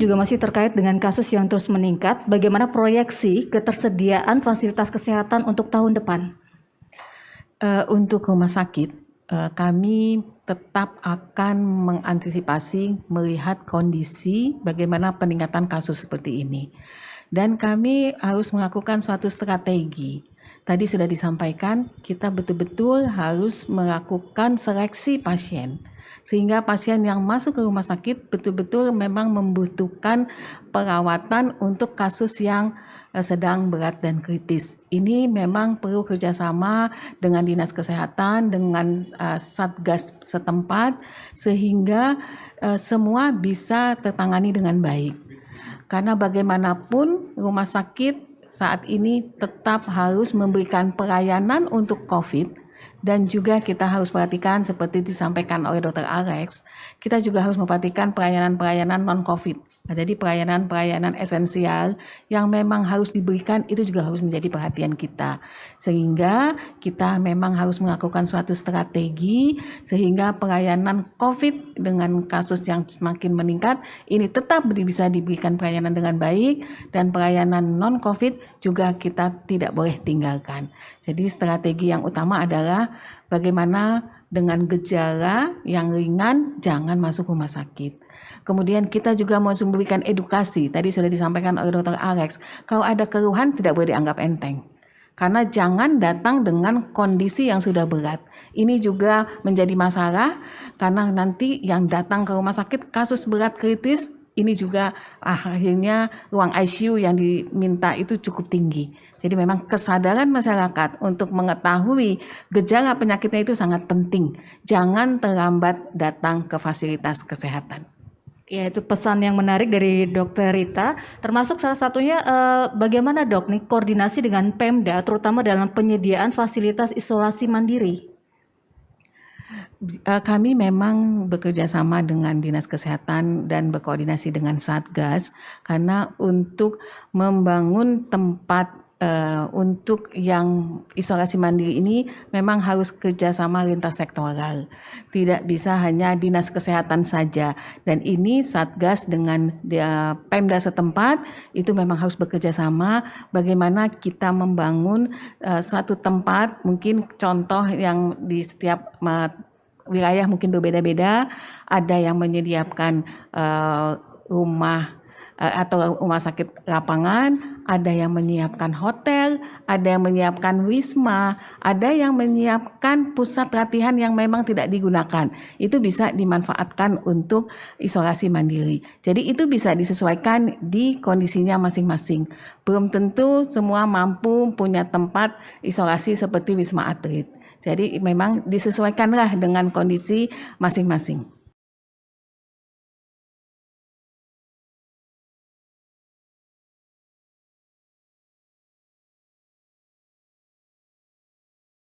juga masih terkait dengan kasus yang terus meningkat. Bagaimana proyeksi ketersediaan fasilitas kesehatan untuk tahun depan? Untuk rumah sakit, kami tetap akan mengantisipasi melihat kondisi bagaimana peningkatan kasus seperti ini. Dan kami harus melakukan suatu strategi. Tadi sudah disampaikan, kita betul-betul harus melakukan seleksi pasien. Sehingga pasien yang masuk ke rumah sakit betul-betul memang membutuhkan perawatan untuk kasus yang sedang, berat, dan kritis. Ini memang perlu kerjasama dengan Dinas Kesehatan, dengan Satgas setempat, sehingga semua bisa tertangani dengan baik. Karena bagaimanapun rumah sakit saat ini tetap harus memberikan pelayanan untuk COVID, dan juga kita harus perhatikan seperti disampaikan oleh Dr. Alex, kita juga harus memperhatikan pelayanan-pelayanan non-COVID. Jadi pelayanan-pelayanan esensial yang memang harus diberikan itu juga harus menjadi perhatian kita. Sehingga kita memang harus melakukan suatu strategi sehingga pelayanan COVID dengan kasus yang semakin meningkat ini tetap bisa diberikan pelayanan dengan baik, dan pelayanan non-COVID juga kita tidak boleh tinggalkan. Jadi strategi yang utama adalah bagaimana dengan gejala yang ringan jangan masuk rumah sakit. Kemudian kita juga mau memberikan edukasi, tadi sudah disampaikan oleh Dr. Alex, kalau ada keluhan tidak boleh dianggap enteng. Karena jangan datang dengan kondisi yang sudah berat. Ini juga menjadi masalah karena nanti yang datang ke rumah sakit kasus berat kritis, ini juga akhirnya ruang ICU yang diminta itu cukup tinggi. Jadi memang kesadaran masyarakat untuk mengetahui gejala penyakitnya itu sangat penting. Jangan terlambat datang ke fasilitas kesehatan. Ya, itu pesan yang menarik dari Dr. Rita, termasuk salah satunya bagaimana dok nih koordinasi dengan Pemda terutama dalam penyediaan fasilitas isolasi mandiri. Kami memang bekerja sama dengan Dinas Kesehatan dan berkoordinasi dengan Satgas karena untuk membangun tempat untuk yang isolasi mandiri ini memang harus kerjasama lintas sektoral. Tidak bisa hanya Dinas Kesehatan saja. Dan ini Satgas dengan Pemda setempat itu memang harus bekerja sama bagaimana kita membangun suatu tempat, mungkin contoh yang di setiap wilayah mungkin berbeda-beda, ada yang menyediakan rumah atau rumah sakit lapangan, ada yang menyiapkan hotel, ada yang menyiapkan wisma, ada yang menyiapkan pusat latihan yang memang tidak digunakan. Itu bisa dimanfaatkan untuk isolasi mandiri. Jadi itu bisa disesuaikan di kondisinya masing-masing. Belum tentu semua mampu punya tempat isolasi seperti Wisma Atlet. Jadi memang disesuaikanlah dengan kondisi masing-masing.